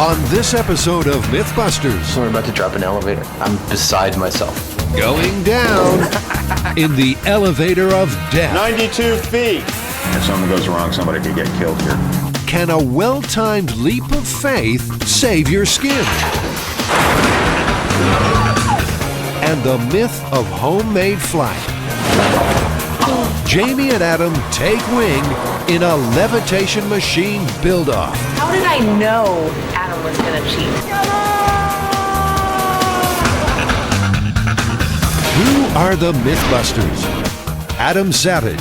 On this episode of MythBusters, We're about to drop an elevator. I'm beside myself. going down in the elevator of death. 92 feet. If something goes wrong, somebody could get killed here. Can a well-timed leap of faith save your skin? And the myth of homemade flight. Jamie and Adam take wing in a levitation machine build-off. How did I know Adam was going to cheat? Who are the MythBusters? Adam Savage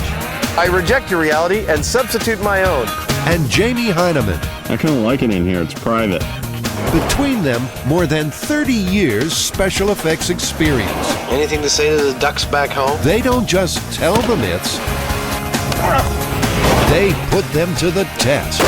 I reject your reality and substitute my own. and Jamie Heineman. I kind of like it in here. It's private. Between them, more than 30 years special effects experience. Anything to say to the ducks back home? They don't just tell the myths, they put them to the test.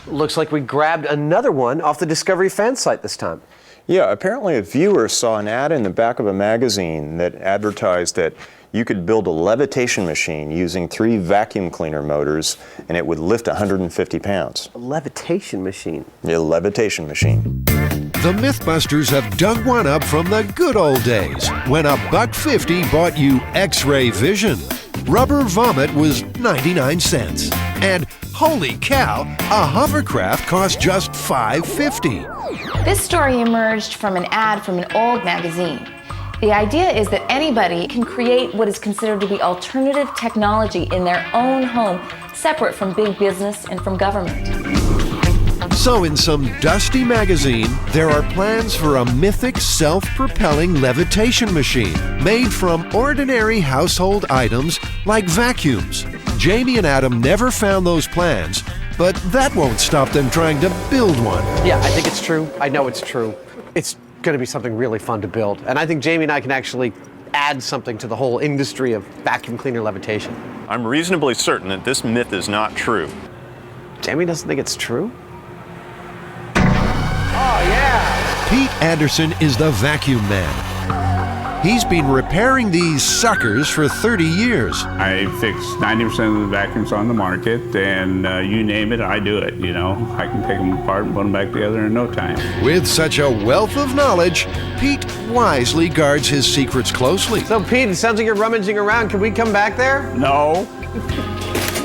Looks like we grabbed another one off the Discovery fan site this time. Yeah, apparently a viewer saw an ad in the back of a magazine that advertised that you could build a levitation machine using 3 vacuum cleaner motors and it would lift 150 pounds. A levitation machine. A levitation machine. The MythBusters have dug one up from the good old days when a $1.50 bought you X-ray vision. Rubber vomit was 99 cents. And holy cow, a hovercraft cost just $5.50. This story emerged from an ad from an old magazine. The idea is that anybody can create what is considered to be alternative technology in their own home, separate from big business and from government. So in some dusty magazine, there are plans for a mythic self-propelling levitation machine made from ordinary household items like vacuums. Jamie and Adam never found those plans, but that won't stop them trying to build one. Yeah, I think it's true. I know it's true. It's going to be something really fun to build. And I think Jamie and I can actually add something to the whole industry of vacuum cleaner levitation. I'm reasonably certain that this myth is not true. Jamie doesn't think it's true? Pete Anderson is the vacuum man. He's been repairing these suckers for 30 years. I fix 90% of the vacuums on the market, and you name it, I do it, you know. I can take them apart and put them back together in no time. With such a wealth of knowledge, Pete wisely guards his secrets closely. So, Pete, it sounds like you're rummaging around. Can we come back there? No,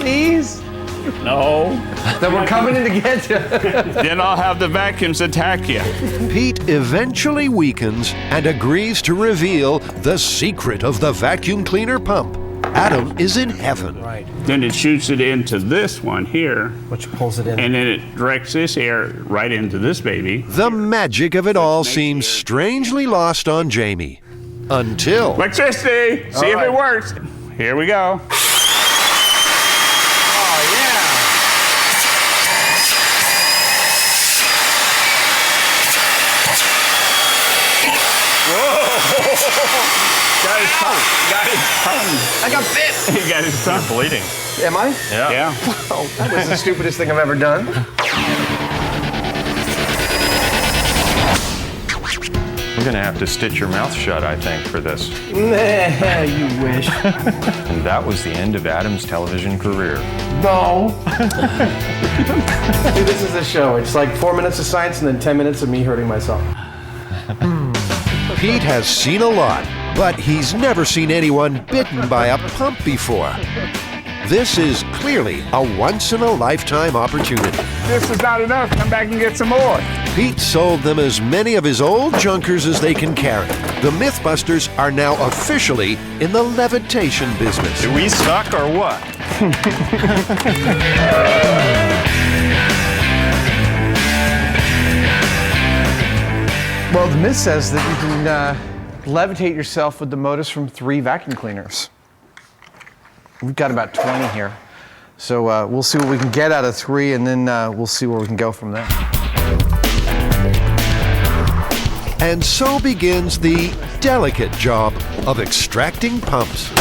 Please? no. Then we're coming in to get you. Then I'll have the vacuums attack you. Pete eventually weakens and agrees to reveal the secret of the vacuum cleaner pump. Adam is in heaven. Right. Then it shoots it into this one here, Which pulls it in. and then it directs this air right into this baby. The magic of it all seems strangely lost on Jamie. Until... Electricity! See if it works. Here we go. I got bit. He got his tongue bleeding. Am I? Yeah. Oh, that was the stupidest thing I've ever done. We're going to have to stitch your mouth shut, I think, for this. Nah, you wish. And that was the end of Adam's television career. No. Dude, this is a show. It's like 4 minutes of science and then 10 minutes of me hurting myself. Pete has seen a lot, but he's never seen anyone bitten by a pump before. This is clearly a once-in-a-lifetime opportunity. This is not enough. Come back and get some more. Pete sold them as many of his old junkers as they can carry. The MythBusters are now officially in the levitation business. Do we suck or what? Well, the myth says that you can levitate yourself with the motors from 3 vacuum cleaners. We've got about 20 here. So we'll see what we can get out of 3, and then we'll see where we can go from there. And so begins the delicate job of extracting pumps.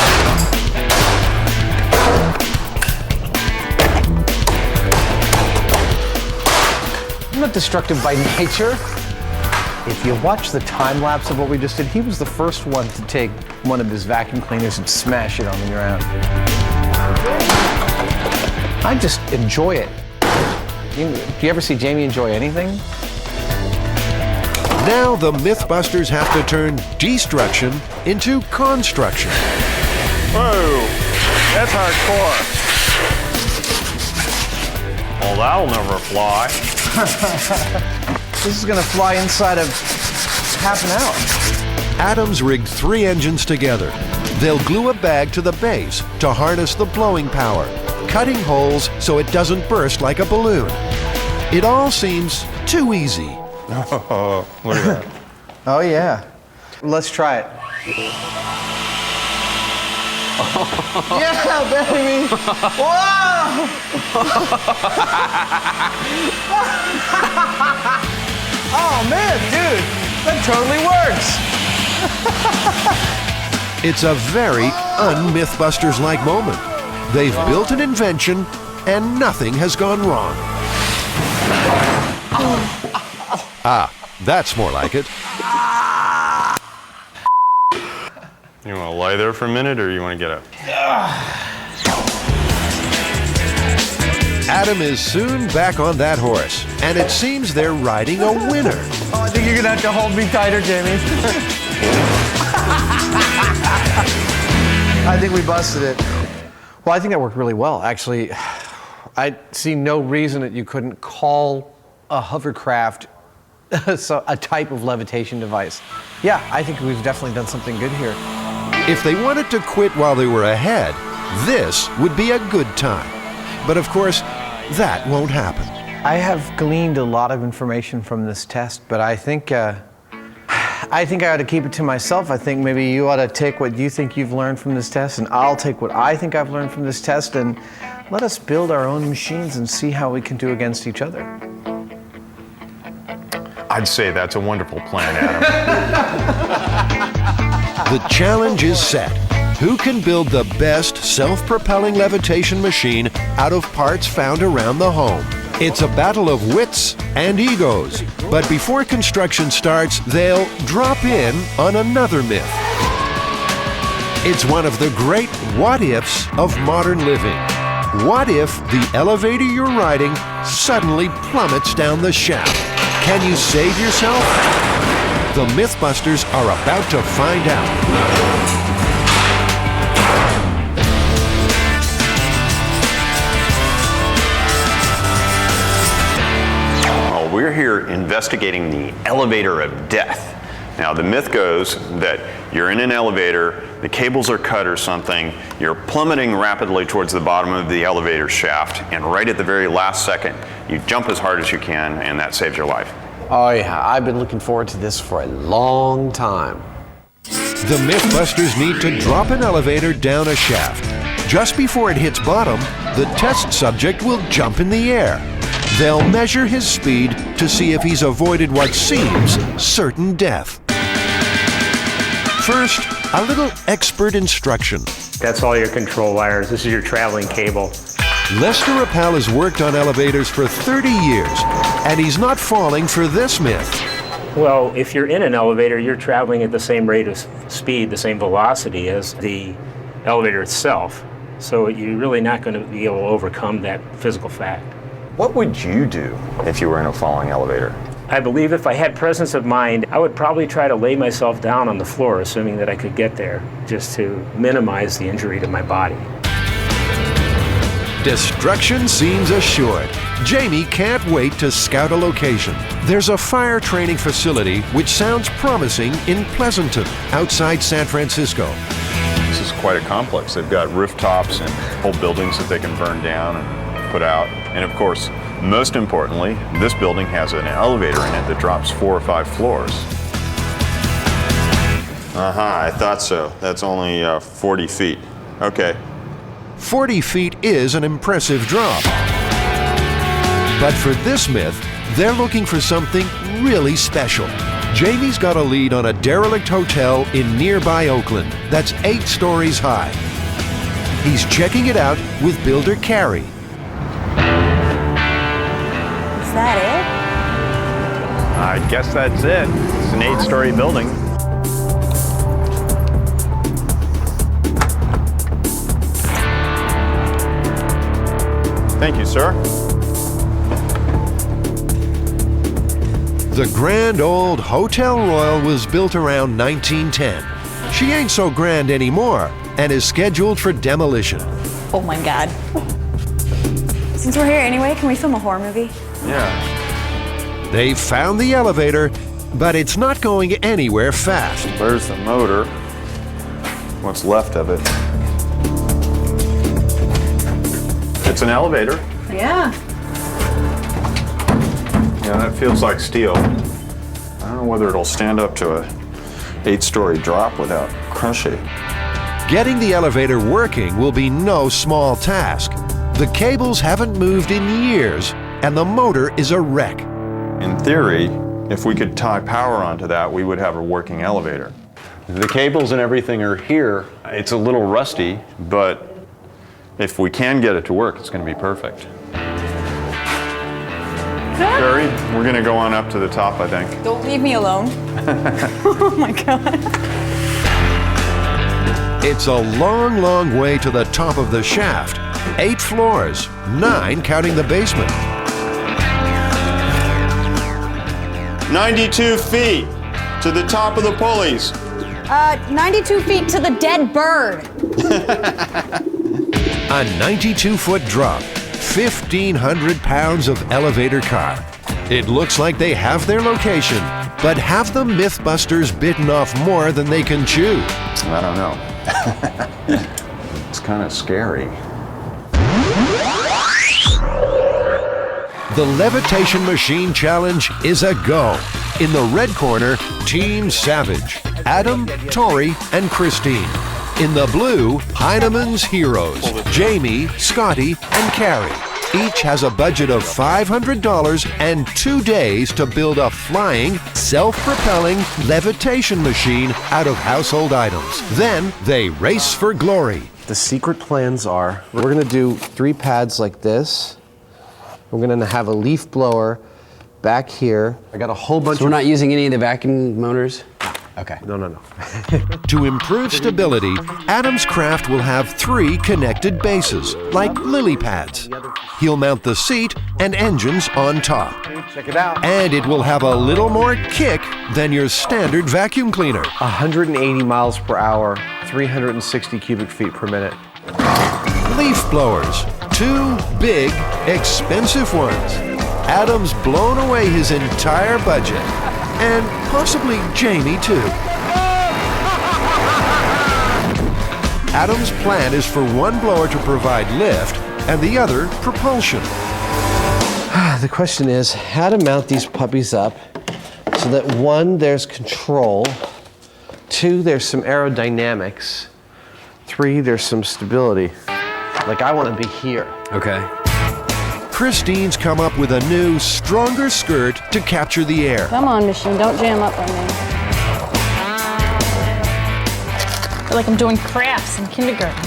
I'm not destructive by nature. If you watch the time lapse of what we just did, he was the first one to take one of his vacuum cleaners and smash it on the ground. I just enjoy it. Do you ever see Jamie enjoy anything? Now the MythBusters have to turn destruction into construction. Whoa, that's hardcore. Well, that'll never fly. This is gonna fly inside of half an hour. Adam's rigged 3 engines together. They'll glue a bag to the base to harness the blowing power, cutting holes so it doesn't burst like a balloon. It all seems too easy. Oh, look at that. Oh yeah. Let's try it. Yeah, baby! Whoa! Oh man, dude, that totally works. It's a very un-MythBusters-like moment. They've built an invention and nothing has gone wrong. Ah, that's more like it. You want to lie there for a minute or you want to get up? Adam is soon back on that horse, and it seems they're riding a winner. Oh, I think you're gonna have to hold me tighter, Jamie. I think we busted it. Well, I think that worked really well, actually. I see no reason that you couldn't call a hovercraft a type of levitation device. Yeah, I think we've definitely done something good here. If they wanted to quit while they were ahead, this would be a good time. But of course, that won't happen. I have gleaned a lot of information from this test, but I think I ought to keep it to myself. I think maybe you ought to take what you think you've learned from this test, and I'll take what I think I've learned from this test, and let us build our own machines and see how we can do against each other. I'd say that's a wonderful plan, Adam. The challenge is set. Who can build the best self-propelling levitation machine out of parts found around the home? It's a battle of wits and egos. But before construction starts, they'll drop in on another myth. It's one of the great what-ifs of modern living. What if the elevator you're riding suddenly plummets down the shaft? Can you save yourself? The MythBusters are about to find out. We're here investigating the elevator of death. Now, the myth goes that you're in an elevator, the cables are cut or something, you're plummeting rapidly towards the bottom of the elevator shaft, and right at the very last second, you jump as hard as you can, and that saves your life. Oh yeah, I've been looking forward to this for a long time. The MythBusters need to drop an elevator down a shaft. Just before it hits bottom, the test subject will jump in the air. They'll measure his speed to see if he's avoided what seems certain death. First, a little expert instruction. That's all your control wires. This is your traveling cable. Lester Rappel has worked on elevators for 30 years, and he's not falling for this myth. Well, if you're in an elevator, you're traveling at the same rate of speed, the same velocity as the elevator itself. So you're really not going to be able to overcome that physical fact. What would you do if you were in a falling elevator? I believe if I had presence of mind, I would probably try to lay myself down on the floor, assuming that I could get there, just to minimize the injury to my body. Destruction seems assured. Jamie can't wait to scout a location. There's a fire training facility which sounds promising in Pleasanton, outside San Francisco. This is quite a complex. They've got rooftops and whole buildings that they can burn down and put out. And of course, most importantly, this building has an elevator in it that drops 4 or 5 floors. I thought so. That's only 40 feet. Okay. 40 feet is an impressive drop. But for this myth, they're looking for something really special. Jamie's got a lead on a derelict hotel in nearby Oakland that's 8 stories high. He's checking it out with builder Carrie. Is that it? I guess that's it. an 8-story building. Thank you, sir. The grand old Hotel Royal was built around 1910. She ain't so grand anymore and is scheduled for demolition. Oh my God. Since we're here anyway, can we film a horror movie? Yeah. They found the elevator, but it's not going anywhere fast. There's the motor. What's left of it. It's an elevator. Yeah. Yeah, that feels like steel. I don't know whether it'll stand up to a 8-story drop without crushing. Getting the elevator working will be no small task. The cables haven't moved in years, and the motor is a wreck. In theory, if we could tie power onto that, we would have a working elevator. The cables and everything are here. It's a little rusty, but if we can get it to work, it's going to be perfect. Barry, we're going to go on up to the top, I think. Don't leave me alone. Oh my God. It's a long, long way to the top of the shaft. 8 floors, 9 counting the basement. 92 feet to the top of the pulleys. 92 feet to the dead bird. A 92-foot drop, 1,500 pounds of elevator car. It looks like they have their location, but have the MythBusters bitten off more than they can chew? I don't know. It's kind of scary. The levitation machine challenge is a go. In the red corner, Team Savage, Adam, Tori, and Christine. In the blue, Heinemann's heroes, Jamie, Scotty, and Carrie. Each has a budget of $500 and 2 days to build a flying, self-propelling levitation machine out of household items. Then they race for glory. The secret plans are, we're gonna do 3 pads like this. We're gonna have a leaf blower back here. I got a whole bunch So we're not using any of the vacuum motors? Okay. No. To improve stability, Adam's craft will have 3 connected bases, like lily pads. He'll mount the seat and engines on top. Check it out. And it will have a little more kick than your standard vacuum cleaner. 180 miles per hour, 360 cubic feet per minute. Leaf blowers, 2 big, expensive ones. Adam's blown away his entire budget. And possibly Jamie, too. Adam's plan is for one blower to provide lift and the other propulsion. The question is how to mount these puppies up so that 1, there's control, 2, there's some aerodynamics, 3, there's some stability. Like I want to be here. Okay. Christine's come up with a new, stronger skirt to capture the air. Come on, machine, don't jam up on me. I feel like I'm doing crafts in kindergarten.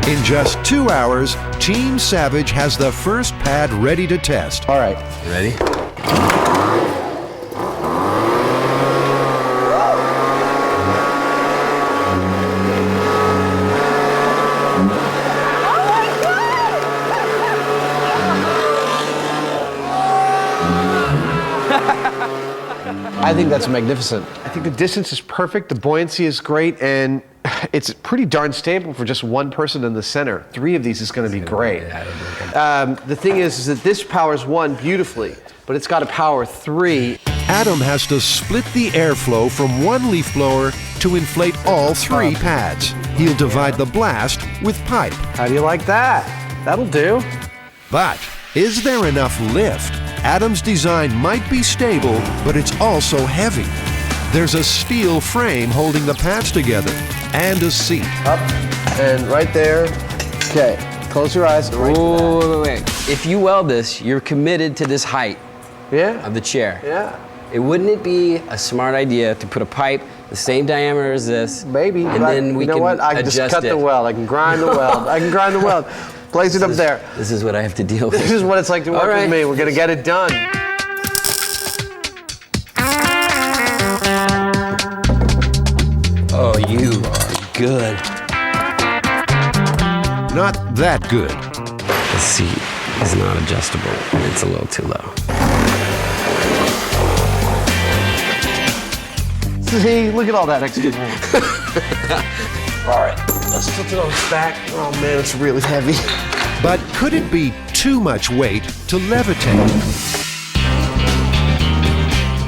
In just 2 hours, Team Savage has the first pad ready to test. All right. You ready? I think that's magnificent. I think the distance is perfect, the buoyancy is great, and it's pretty darn stable for just 1 person in the center. 3 of these is going to be great. The thing is that this powers 1 beautifully, but it's got to power 3. Adam has to split the airflow from 1 leaf blower to inflate all 3 pads. He'll divide the blast with pipe. How do you like that? That'll do. But is there enough lift? Adam's design might be stable, but it's also heavy. There's a steel frame holding the pads together and a seat. Up and right there. Okay, close your eyes. Right Wait. If you weld this, you're committed to this height of the chair. Yeah. Wouldn't it be a smart idea to put a pipe the same diameter as this? Maybe. And then we you know can what? I can just adjust cut the it. weld. I can grind the weld. Place it up there. This is what I have to deal with. This is what it's like to work with me. We're gonna get it done. good. Not that good. The seat is not adjustable, and it's a little too low. See, look at all that extra room. All right, let's tilt it on its back. Oh man, it's really heavy. But could it be too much weight to levitate?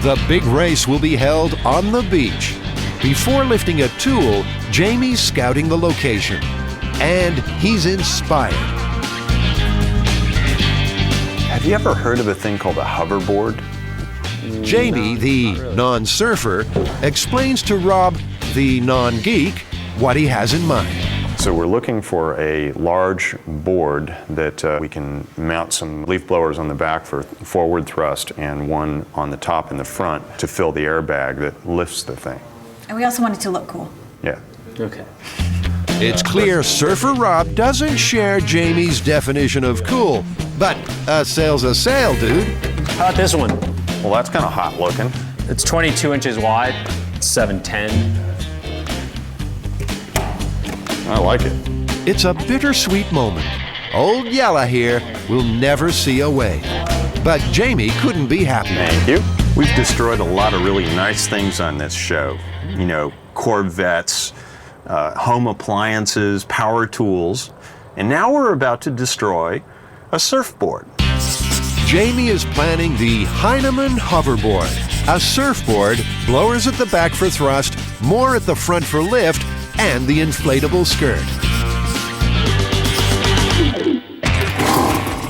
The big race will be held on the beach. Before lifting a tool, Jamie's scouting the location. And he's inspired. Have you ever heard of a thing called a hoverboard? Jamie, the non-surfer, explains to Rob, the non-geek, what he has in mind. So we're looking for a large board that we can mount some leaf blowers on the back for forward thrust and one on the top and the front to fill the airbag that lifts the thing. And we also want it to look cool. Yeah. Okay. It's clear Surfer Rob doesn't share Jamie's definition of cool, but a sail's a sail, dude. How about this one? Well, that's kind of hot looking. It's 22 inches wide, 7'10". I like it. It's a bittersweet moment. Old Yella here will never see a way. But Jamie couldn't be happier. Thank you. We've destroyed a lot of really nice things on this show. You know, Corvettes, home appliances, power tools, and now we're about to destroy a surfboard. Jamie is planning the Heinemann hoverboard, a surfboard, blowers at the back for thrust, more at the front for lift, and the inflatable skirt.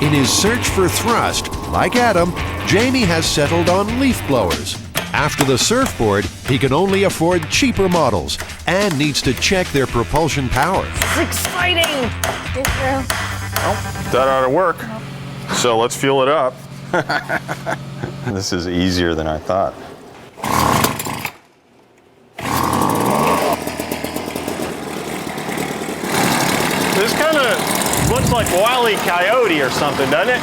In his search for thrust, like Adam, Jamie has settled on leaf blowers. After the surfboard, he can only afford cheaper models and needs to check their propulsion power. It's exciting. Well, that ought to work. So let's fuel it up. This is easier than I thought. This kind of looks like Wile E. Coyote or something, doesn't it?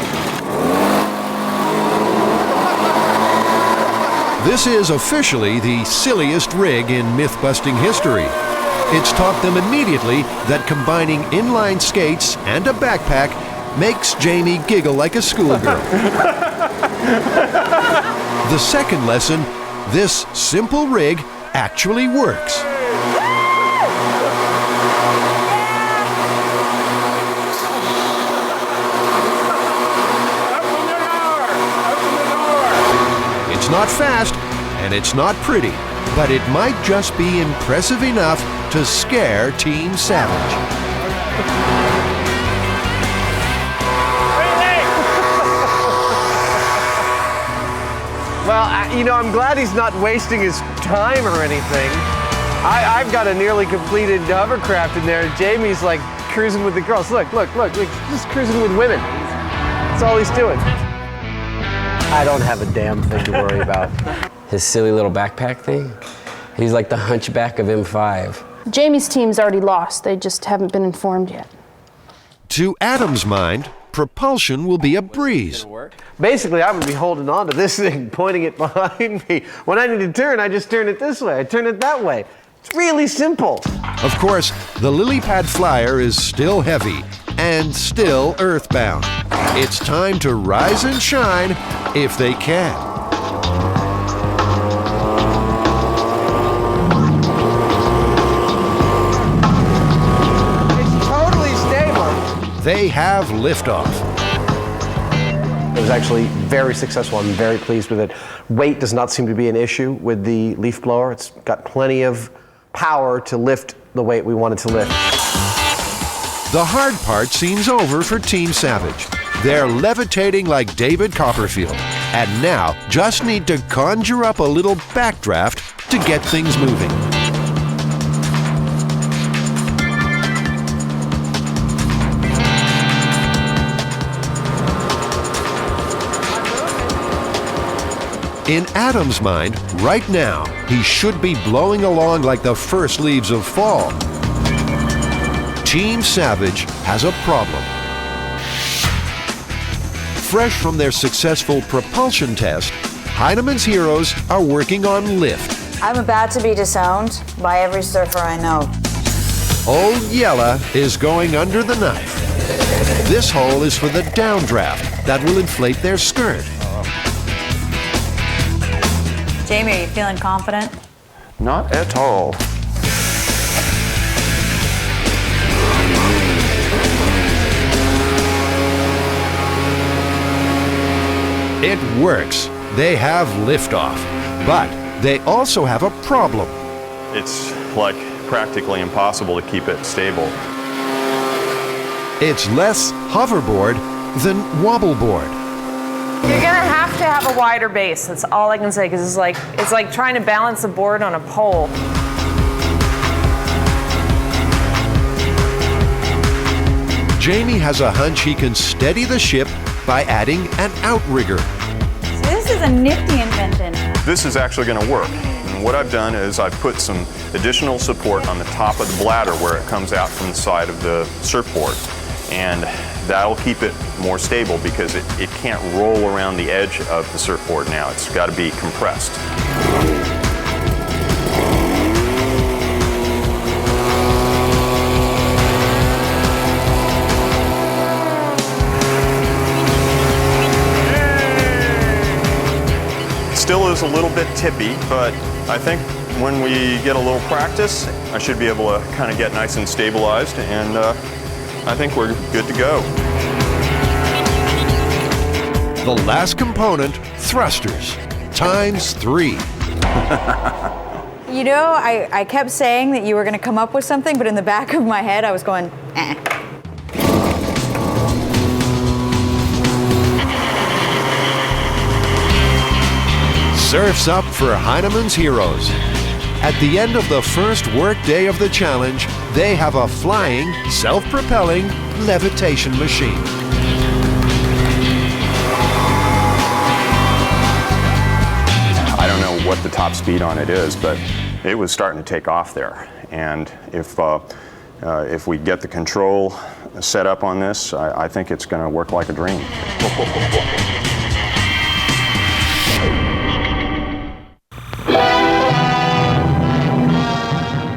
This is officially the silliest rig in myth-busting history. It's taught them immediately that combining inline skates and a backpack makes Jamie giggle like a schoolgirl. The second lesson, this simple rig actually works. It's not fast, and it's not pretty, but it might just be impressive enough to scare Team Savage. Well, I'm glad he's not wasting his time or anything. I've got a nearly completed hovercraft in there. Jamie's like cruising with the girls. Look, just cruising with women. That's all he's doing. I don't have a damn thing to worry about. His silly little backpack thing? He's like the hunchback of M5. Jamie's team's already lost. They just haven't been informed yet. To Adam's mind, propulsion will be a breeze. Basically, I'm gonna be holding on to this thing, pointing it behind me. When I need to turn, I just turn it this way. I turn it that way. It's really simple. Of course, the lily pad flyer is still heavy and still earthbound. It's time to rise and shine if they can. It's totally stable. They have liftoff. It was actually very successful. I'm very pleased with it. Weight does not seem to be an issue with the leaf blower. It's got plenty of power to lift the weight we want it to lift. The hard part seems over for Team Savage. They're levitating like David Copperfield, and now just need to conjure up a little backdraft to get things moving. In Adam's mind, right now, he should be blowing along like the first leaves of fall. Team Savage has a problem. Fresh from their successful propulsion test, Heinemann's heroes are working on lift. I'm about to be disowned by every surfer I know. Old Yella is going under the knife. This hole is for the downdraft that will inflate their skirt. Jamie, are you feeling confident? Not at all. It works. They have liftoff. But they also have a problem. It's like practically impossible to keep it stable. It's less hoverboard than wobbleboard. You're gonna have to have a wider base. That's all I can say, because it's like trying to balance a board on a pole. Jamie has a hunch he can steady the ship by adding an outrigger. So this is a nifty invention. This is actually going to work. And what I've done is I've put some additional support on the top of the bladder where it comes out from the side of the surfboard. And that'll keep it more stable because it can't roll around the edge of the surfboard now. It's got to be compressed. Still is a little bit tippy, but I think when we get a little practice, I should be able to kind of get nice and stabilized, and I think we're good to go. The last component, thrusters, ×3. You know, I kept saying that you were going to come up with something, but in the back of my head, I was going, eh. Surf's up for Heineman's heroes. At the end of the first work day of the challenge, they have a flying, self-propelling levitation machine. I don't know what the top speed on it is, but it was starting to take off there. And if we get the control set up on this, I think it's going to work like a dream.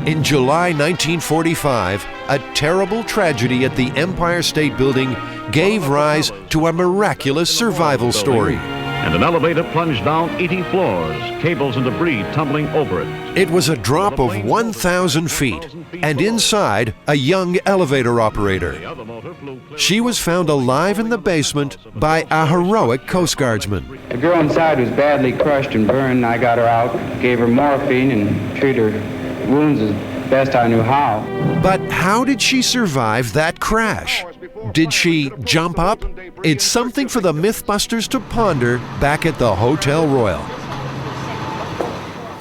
In July 1945, a terrible tragedy at the Empire State Building gave rise to a miraculous survival story. And an elevator plunged down 80 floors, cables and debris tumbling over it. It was a drop of 1,000 feet, and inside, a young elevator operator. She was found alive in the basement by a heroic Coast Guardsman. The girl inside was badly crushed and burned. I got her out, gave her morphine, and treated her wounds as best I knew how. But how did she survive that crash? Did she jump up? It's something for the MythBusters to ponder back at the Hotel Royal.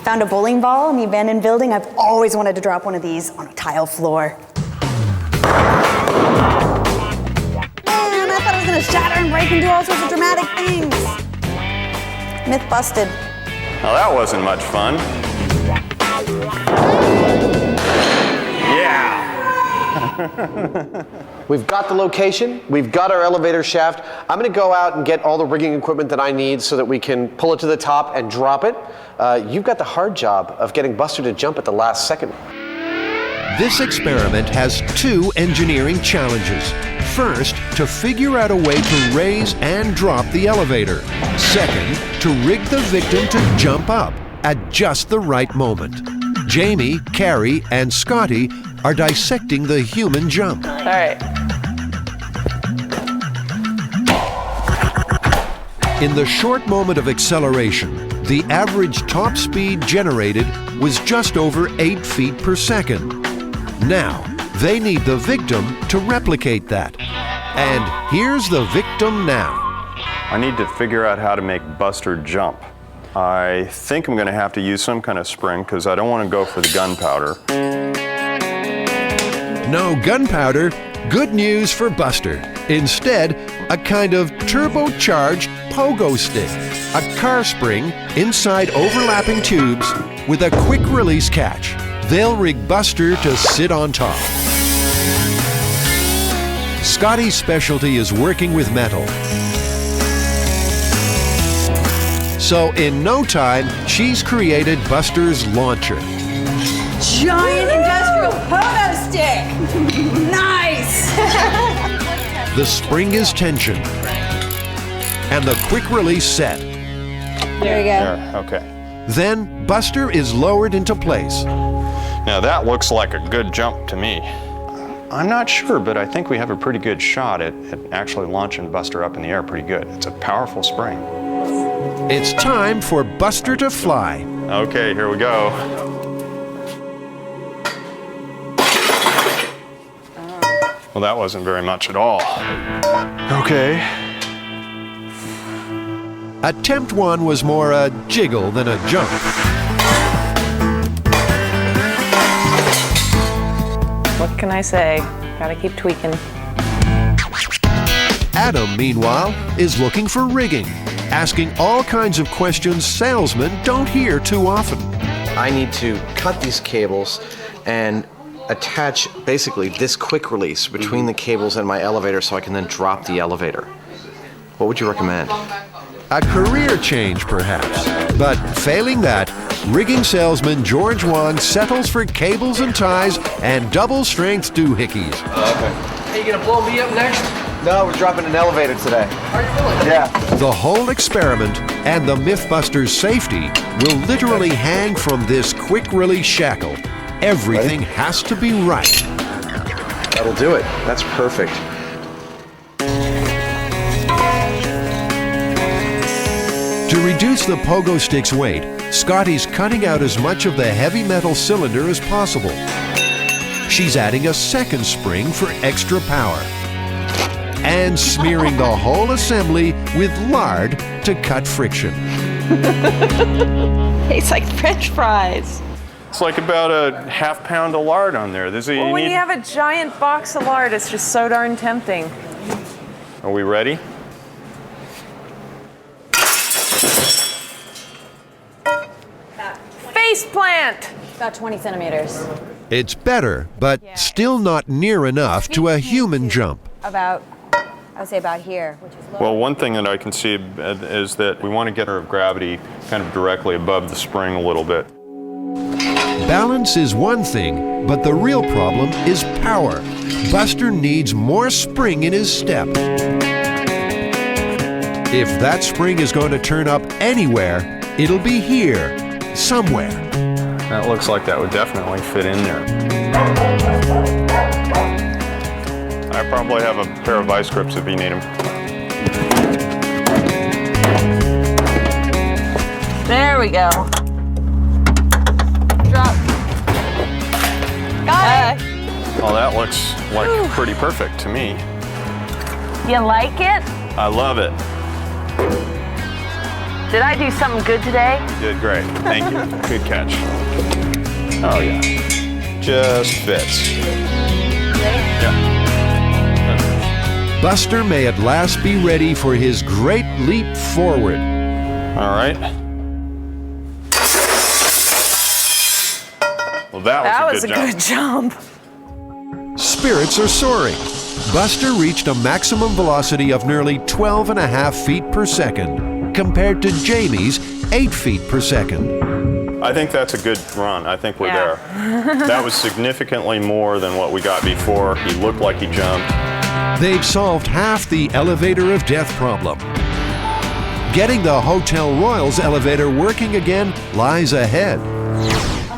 Found a bowling ball in the abandoned building. I've always wanted to drop one of these on a tile floor. Man, I thought it was going to shatter and break and do all sorts of dramatic things. Myth busted. Well, that wasn't much fun. Yeah! We've got the location, we've got our elevator shaft. I'm gonna go out and get all the rigging equipment that I need so that we can pull it to the top and drop it. You've got the hard job of getting Buster to jump at the last second. This experiment has two engineering challenges. First, to figure out a way to raise and drop the elevator. Second, to rig the victim to jump up at just the right moment. Jamie, Carrie, and Scotty are dissecting the human jump. All right. In the short moment of acceleration, the average top speed generated was just over 8 feet per second. Now, they need the victim to replicate that. And here's the victim now. I need to figure out how to make Buster jump. I think I'm going to have to use some kind of spring because I don't want to go for the gunpowder. No gunpowder, good news for Buster. Instead, a kind of turbocharged pogo stick, a car spring inside overlapping tubes with a quick release catch. They'll rig Buster to sit on top. Scotty's specialty is working with metal. So in no time, she's created Buster's launcher. giant industrial pogo stick. Nice. The spring is tensioned, and the quick release set. There you go. There, okay. Then Buster is lowered into place. Now that looks like a good jump to me. I'm not sure, but I think we have a pretty good shot at actually launching Buster up in the air pretty good. It's a powerful spring. It's time for Buster to fly. Okay, here we go. Well, that wasn't very much at all. Okay. Attempt 1 was more a jiggle than a jump. What can I say? Gotta keep tweaking. Adam, meanwhile, is looking for rigging, asking all kinds of questions salesmen don't hear too often. I need to cut these cables and attach basically this quick release between the cables and my elevator so I can then drop the elevator. What would you recommend? A career change, perhaps. But failing that, rigging salesman George Wong settles for cables and ties and double-strength doohickeys. Okay. Are you gonna blow me up next? No, we're dropping an elevator today. Are you really? Yeah. The whole experiment and the MythBusters safety will literally hang from this quick-release shackle. Everything has to be right. That'll do it. That's perfect. To reduce the pogo stick's weight, Scotty's cutting out as much of the heavy metal cylinder as possible. She's adding a second spring for extra power. And smearing the whole assembly with lard to cut friction. Tastes like French fries. It's like about a half pound of lard on there. Well, when you have a giant box of lard, it's just so darn tempting. Are we ready? Face plant! About 20 centimeters. It's better, but still not near enough to a human jump. About, I would say about here, which is low. Well, one thing that I can see is that we want to get our gravity kind of directly above the spring a little bit. Balance is one thing, but the real problem is power. Buster needs more spring in his step. If that spring is going to turn up anywhere, it'll be here, somewhere. That looks like that would definitely fit in there. I probably have a pair of vice grips if you need them. There we go. Drop. Got it. Well, that looks like pretty perfect to me. You like it? I love it. Did I do something good today? You did great. Thank you. Good catch. Oh, yeah. Just fits. Yeah. Buster may at last be ready for his great leap forward. All right. Well, that was a good jump. Spirits are soaring. Buster reached a maximum velocity of nearly 12.5 feet per second, compared to Jamie's 8 feet per second. I think that's a good run. I think we're there. That was significantly more than what we got before. He looked like he jumped. They've solved half the elevator of death problem. Getting the Hotel Royals elevator working again lies ahead.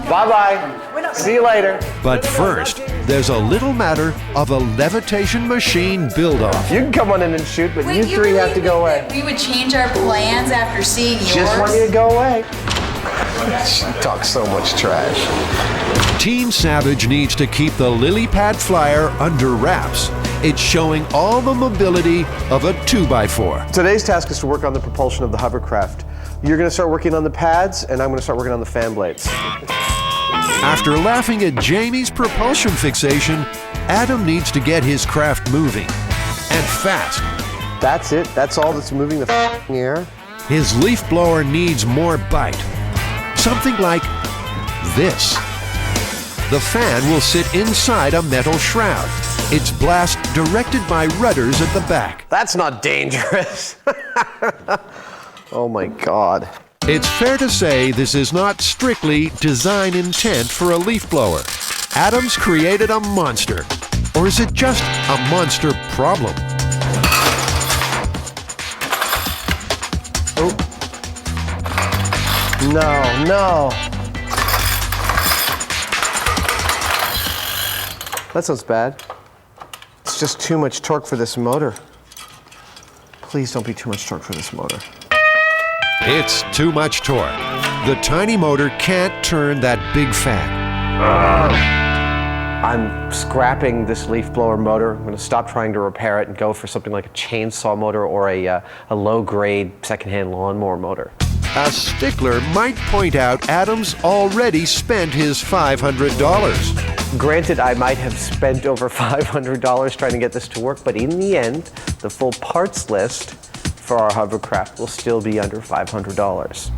Bye-bye. See you later. But first, there's a little matter of a levitation machine build-off. You can come on in and shoot, but you three have to go away. We would change our plans after seeing yours. Just want you to go away. She talks so much trash. Team Savage needs to keep the lily pad flyer under wraps. It's showing all the mobility of a 2x4. Today's task is to work on the propulsion of the hovercraft. You're going to start working on the pads, and I'm going to start working on the fan blades. After laughing at Jamie's propulsion fixation, Adam needs to get his craft moving. And fast. That's it. That's all that's moving the air. His leaf blower needs more bite. Something like this. The fan will sit inside a metal shroud. Its blast directed by rudders at the back. That's not dangerous. Oh my God. It's fair to say this is not strictly design intent for a leaf blower. Adams created a monster. Or is it just a monster problem? Oh. No. That sounds bad. It's just too much torque for this motor. Please don't be too much torque for this motor. It's too much torque. The tiny motor can't turn that big fat. I'm scrapping this leaf blower motor. I'm going to stop trying to repair it and go for something like a chainsaw motor or a low-grade secondhand lawnmower motor. A stickler might point out Adams already spent his $500. Granted, I might have spent over $500 trying to get this to work, but in the end, the full parts list for our hovercraft will still be under $500.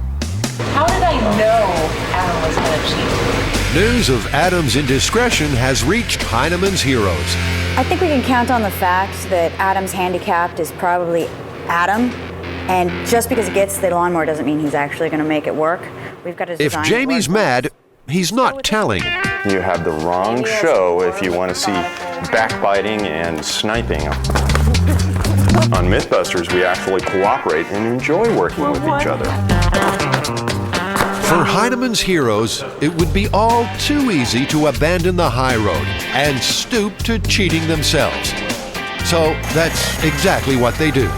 How did I know Adam was going to cheat? News of Adam's indiscretion has reached Heineman's heroes. I think we can count on the fact that Adam's handicapped is probably Adam. And just because he gets the lawnmower doesn't mean he's actually going to make it work. We've got to design. If Jamie's mad, he's not telling. You have the wrong show if you want to see backbiting and sniping. On MythBusters, we actually cooperate and enjoy working with each other. For Heineman's heroes, it would be all too easy to abandon the high road and stoop to cheating themselves. So that's exactly what they do.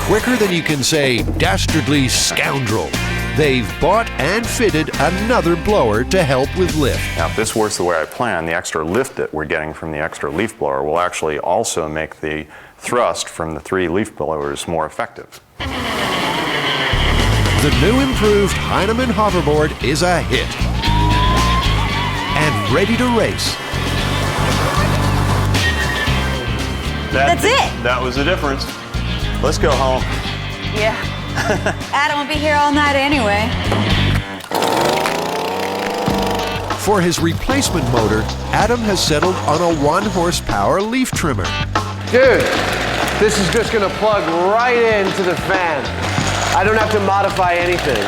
Quicker than you can say dastardly scoundrel, they've bought and fitted another blower to help with lift. Now, if this works the way I plan, the extra lift that we're getting from the extra leaf blower will actually also make the thrust from the 3 leaf blowers more effective. The new improved Heineman hoverboard is a hit and ready to race. That's it. That was the difference. Let's go home. Yeah. Adam will be here all night anyway. For his replacement motor, Adam has settled on a 1-horsepower leaf trimmer. Dude, this is just going to plug right into the fan. I don't have to modify anything.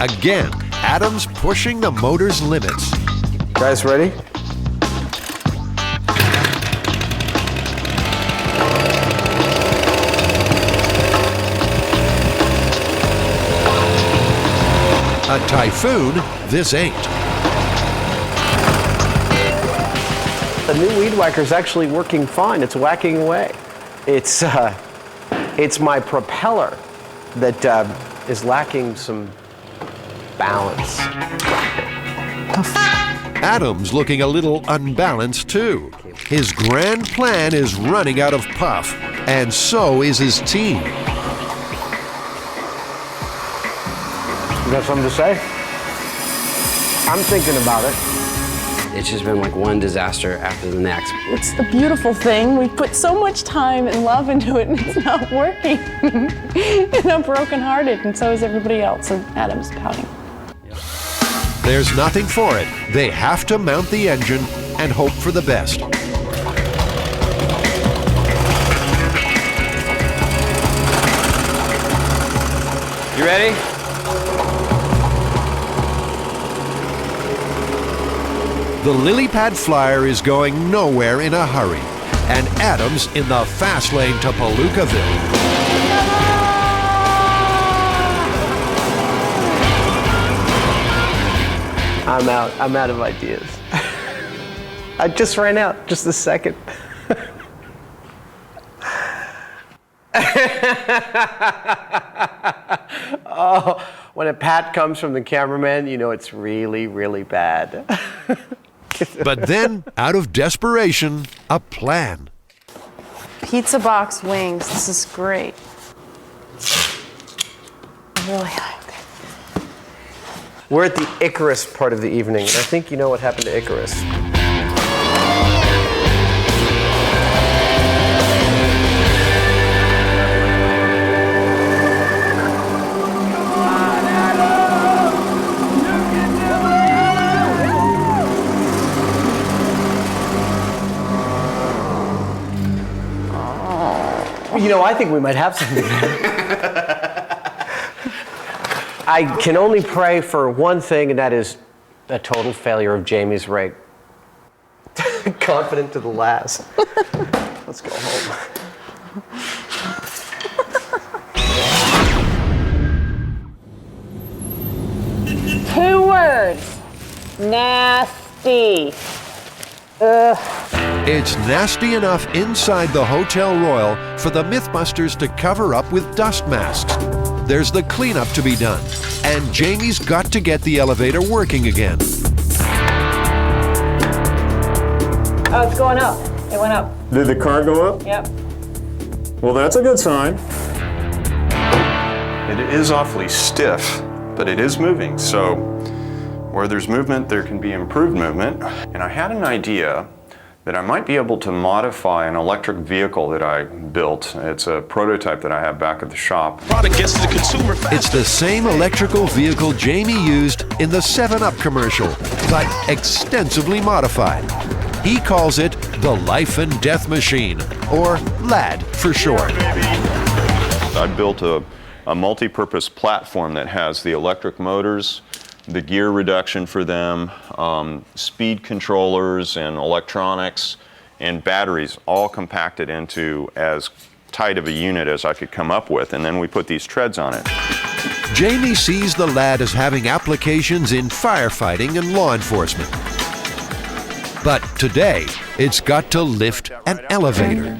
Again, Adam's pushing the motor's limits. Guys ready? A typhoon, this ain't. The new weed whacker is actually working fine. It's whacking away. It's my propeller that is lacking some balance. Adam's looking a little unbalanced too. His grand plan is running out of puff, and so is his team. You got something to say? I'm thinking about it. It's just been like one disaster after the next. It's the beautiful thing. We put so much time and love into it, and it's not working. And I'm brokenhearted, and so is everybody else. And Adam's pouting. There's nothing for it. They have to mount the engine and hope for the best. You ready? The lily pad flyer is going nowhere in a hurry, and Adam's in the fast lane to Palookaville. I'm out. I'm out of ideas. I just ran out. Just a second. Oh, when a pat comes from the cameraman, you know it's really, really bad. But then, out of desperation, a plan. Pizza box wings. This is great. I really like it. We're at the Icarus part of the evening, and I think you know what happened to Icarus. You know, I think we might have something there. I can only pray for one thing, and that is a total failure of Jamie's rig. Confident to the last. Let's go home. 2 words. Nasty. Ugh. It's nasty enough inside the Hotel Royal for the MythBusters to cover up with dust masks. There's the cleanup to be done, and Jamie's got to get the elevator working again. Oh, it's going up. It went up. Did the car go up? Yep. Well, that's a good sign. It is awfully stiff, but it is moving. So where there's movement, there can be improved movement. And I had an idea that I might be able to modify an electric vehicle that I built. It's a prototype that I have back at the shop. It's the same electrical vehicle Jamie used in the 7-Up commercial, but extensively modified. He calls it the Life and Death Machine, or LAD for short. I built a multi-purpose platform that has the electric motors, the gear reduction for them, speed controllers and electronics, and batteries all compacted into as tight of a unit as I could come up with, and then we put these treads on it. Jamie sees the LAD as having applications in firefighting and law enforcement. But today, it's got to lift an elevator.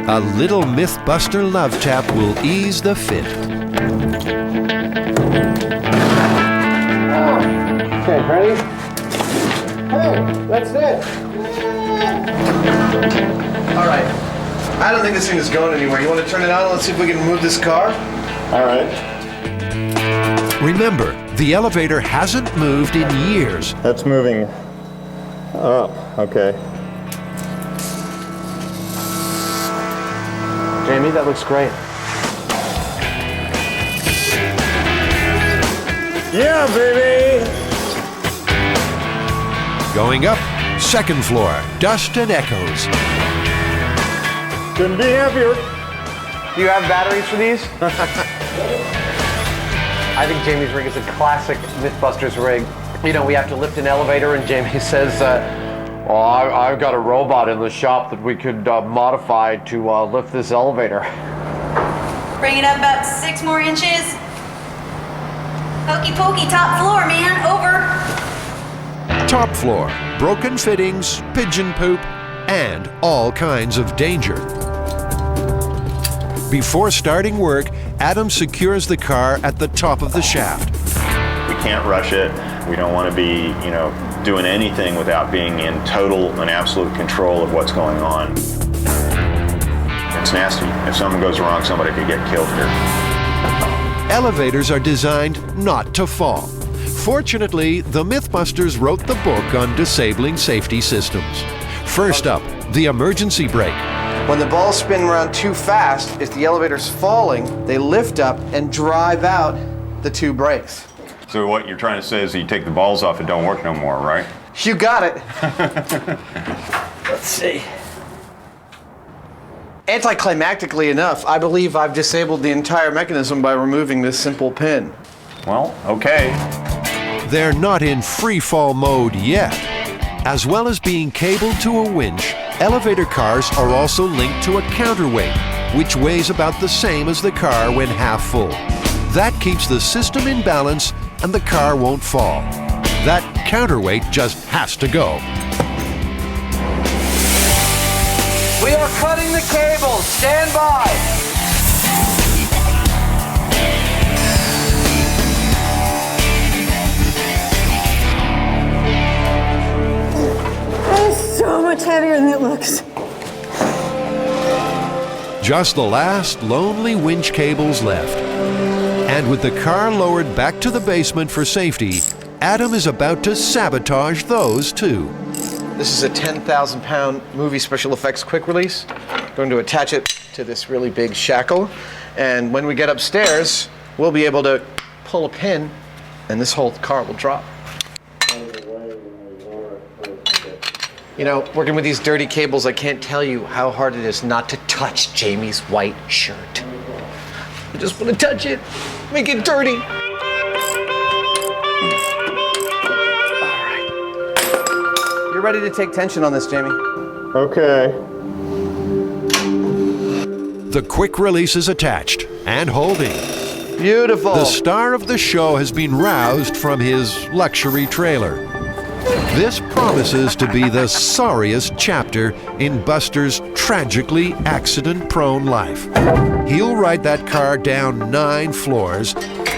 A little MythBuster love tap will ease the fit. Okay, ready? Hey, that's it. All right. I don't think this thing is going anywhere. You want to turn it on? Let's see if we can move this car. All right. Remember, the elevator hasn't moved in years. That's moving up, okay. Jamie, that looks great. Yeah, baby! Going up, 2nd floor, dust and echoes. Couldn't be happier. Do you have batteries for these? I think Jamie's rig is a classic MythBusters rig. You know, we have to lift an elevator, and Jamie says, well, I've got a robot in the shop that we could modify to lift this elevator. Bring it up about 6 more inches. Hokey pokey, top floor, man, over. Top floor, broken fittings, pigeon poop, and all kinds of danger. Before starting work, Adam secures the car at the top of the shaft. We can't rush it. We don't want to be, doing anything without being in total and absolute control of what's going on. It's nasty. If something goes wrong, somebody could get killed here. Elevators are designed not to fall. Fortunately, the MythBusters wrote the book on disabling safety systems. First up, the emergency brake. When the balls spin around too fast, if the elevator's falling, they lift up and drive out the 2 brakes. So what you're trying to say is you take the balls off, it don't work no more, right? You got it. Let's see. Anticlimactically enough, I believe I've disabled the entire mechanism by removing this simple pin. Well, okay. They're not in free fall mode yet. As well as being cabled to a winch, elevator cars are also linked to a counterweight, which weighs about the same as the car when half full. That keeps the system in balance and the car won't fall. That counterweight just has to go. We are cutting the cable. Stand by. It's so much heavier than it looks. Just the last lonely winch cables left. And with the car lowered back to the basement for safety, Adam is about to sabotage those too. This is a 10,000-pound movie special effects quick release. I'm going to attach it to this really big shackle. And when we get upstairs, we'll be able to pull a pin and this whole car will drop. You know, working with these dirty cables, I can't tell you how hard it is not to touch Jamie's white shirt. I just want to touch it, make it dirty. All right. You're ready to take tension on this, Jamie. Okay. The quick release is attached and holding. Beautiful. The star of the show has been roused from his luxury trailer. This promises to be the sorriest chapter in Buster's tragically accident-prone life. He'll ride that car down 9 floors,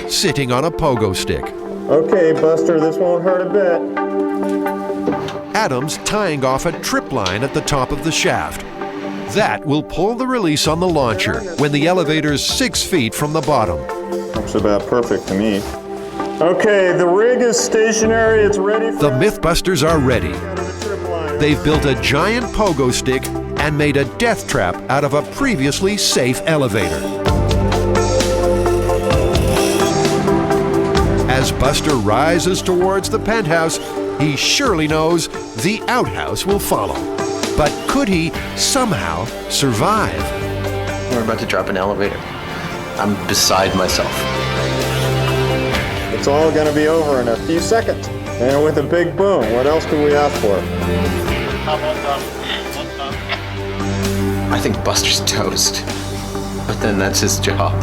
sitting on a pogo stick. Okay, Buster, this won't hurt a bit. Adam's tying off a trip line at the top of the shaft. That will pull the release on the launcher when the elevator's 6 feet from the bottom. Looks about perfect to me. Okay, the rig is stationary, it's ready for... The MythBusters are ready. They've built a giant pogo stick and made a death trap out of a previously safe elevator. As Buster rises towards the penthouse, he surely knows the outhouse will follow. But could he somehow survive? We're about to drop an elevator. I'm beside myself. It's all gonna be over in a few seconds. And with a big boom, what else could we ask for? I think Buster's toast. But then that's his job.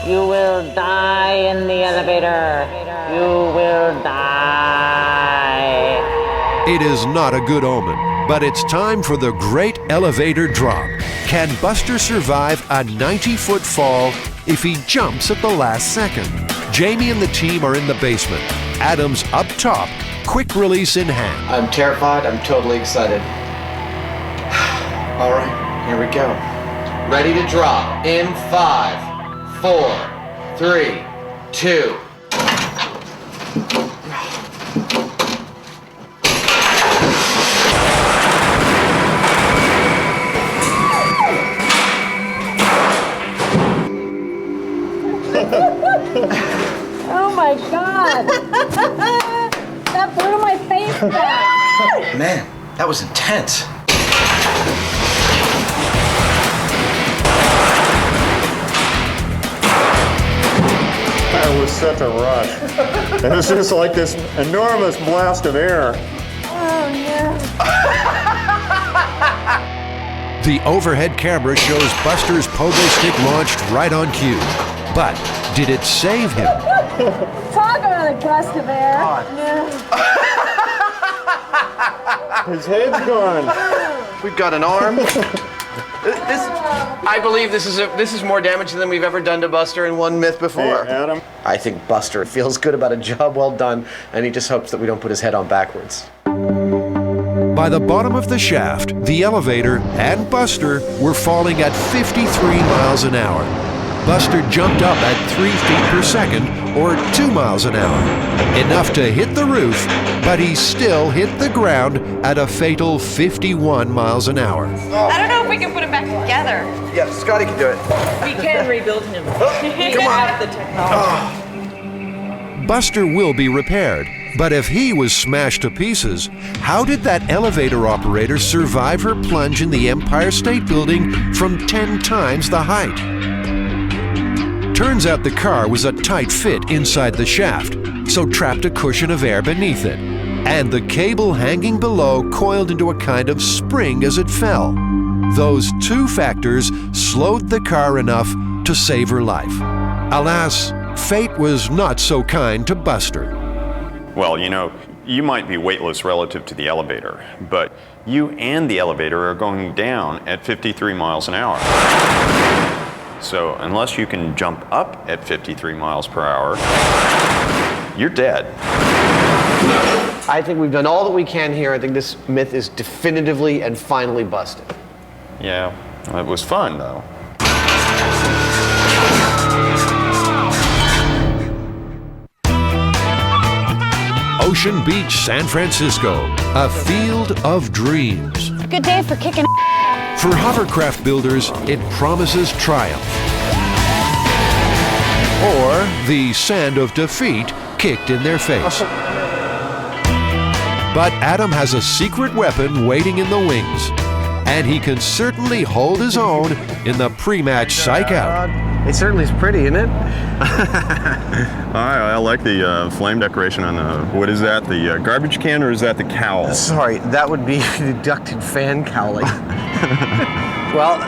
You will die in the elevator. You will die. It is not a good omen, but it's time for the great elevator drop. Can Buster survive a 90-foot fall if he jumps at the last second? Jamie and the team are in the basement. Adam's up top, quick release in hand. I'm terrified, I'm totally excited. All right, here we go. Ready to drop in 5, 4, 3, 2. Oh my God! That blew my face back. Man, that was intense. That was such a rush. It was just like this enormous blast of air. Oh no. The overhead camera shows Buster's pogo stick launched right on cue. But did it save him? Talk about a gust of air. No. His head's gone. We've got an arm. I believe this is more damage than we've ever done to Buster in one myth before. Hey, Adam. I think Buster feels good about a job well done, and he just hopes that we don't put his head on backwards. By the bottom of the shaft, the elevator and Buster were falling at 53 miles an hour. Buster jumped up at 3 feet per second, or 2 miles an hour. Enough to hit the roof, but he still hit the ground at a fatal 51 miles an hour. I don't know if we can put him back together. Yeah, Scotty can do it. We can rebuild him. We come on. have the technology. Buster will be repaired, but if he was smashed to pieces, how did that elevator operator survive her plunge in the Empire State Building from 10 times the height? Turns out the car was a tight fit inside the shaft, so trapped a cushion of air beneath it. And the cable hanging below coiled into a kind of spring as it fell. Those 2 factors slowed the car enough to save her life. Alas, fate was not so kind to Buster. Well, you know, you might be weightless relative to the elevator, but you and the elevator are going down at 53 miles an hour. So unless you can jump up at 53 miles per hour, you're dead. I think we've done all that we can here. I think this myth is definitively and finally busted. Yeah, it was fun though. Ocean Beach, San Francisco, a field of dreams. Good day for kicking. For hovercraft builders, it promises triumph. or the sand of defeat kicked in their face. But Adam has a secret weapon waiting in the wings, and he can certainly hold his own in the pre-match psych-out. It certainly is pretty, isn't it? I like the flame decoration on the, what is that, the garbage can, or is that the cowl? Sorry, that would be the ducted fan cowling. Well,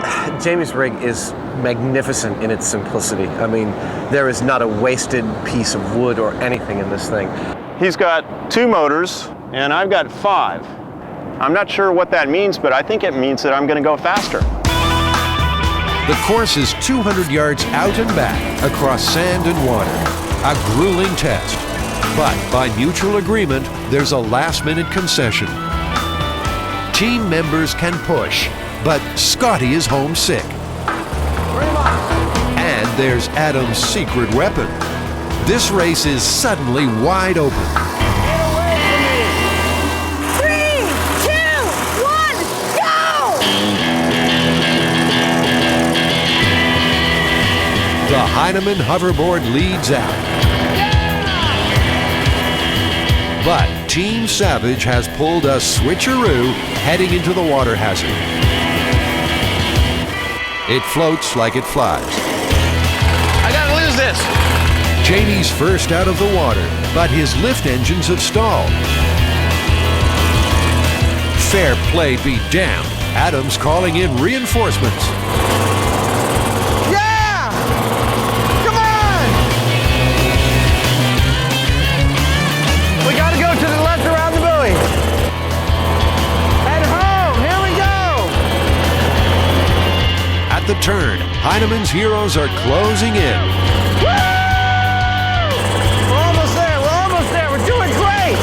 Jamie's rig is magnificent in its simplicity. I mean, there is not a wasted piece of wood or anything in this thing. He's got 2 motors, and I've got 5. I'm not sure what that means, but I think it means that I'm going to go faster. The course is 200 yards out and back across sand and water. A grueling test. But by mutual agreement, there's a last-minute concession. Team members can push, but Scotty is homesick. And there's Adam's secret weapon. This race is suddenly wide open. The Heinemann hoverboard leads out. But Team Savage has pulled a switcheroo heading into the water hazard. It floats like it flies. I gotta lose this. Jamie's first out of the water, but his lift engines have stalled. Fair play be damned. Adam's calling in reinforcements. At the turn, Heinemann's heroes are closing in. Woo! We're almost there, we're doing great!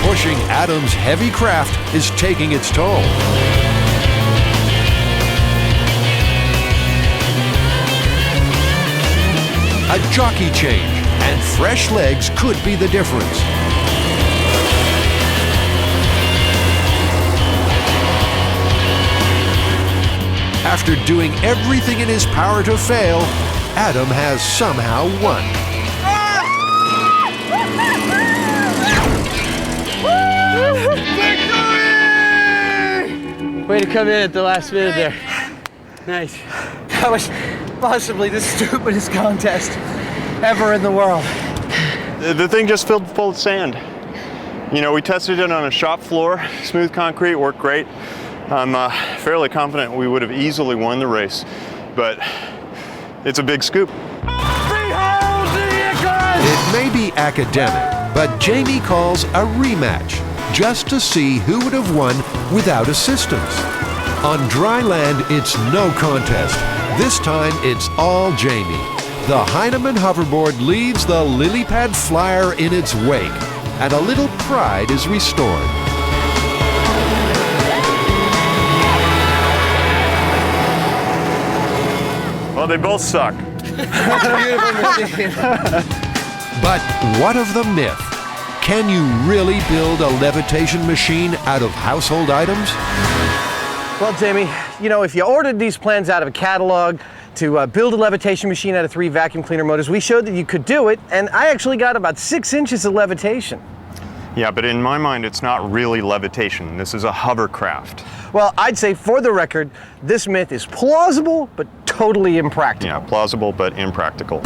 Pushing Adam's heavy craft is taking its toll. A jockey change, and fresh legs could be the difference. After doing everything in his power to fail, Adam has somehow won. Way to come in at the last minute there. Nice. That was possibly the stupidest contest ever in the world. The thing just filled full of sand. You know, we tested it on a shop floor, smooth concrete, worked great. I'm fairly confident we would have easily won the race, but it's a big scoop. It may be academic, but Jamie calls a rematch just to see who would have won without assistance. On dry land, it's no contest. This time, it's all Jamie. The Heinemann hoverboard leads the lily pad flyer in its wake, and a little pride is restored. Well, they both suck. But what of the myth? Can you really build a levitation machine out of household items? Well, Jamie, you know, if you ordered these plans out of a catalog to build a levitation machine out of 3 vacuum cleaner motors, we showed that you could do it, and I actually got about 6 inches of levitation. Yeah, but in my mind, it's not really levitation. This is a hovercraft. Well, I'd say, for the record, this myth is plausible, but totally impractical. Yeah, plausible, but impractical.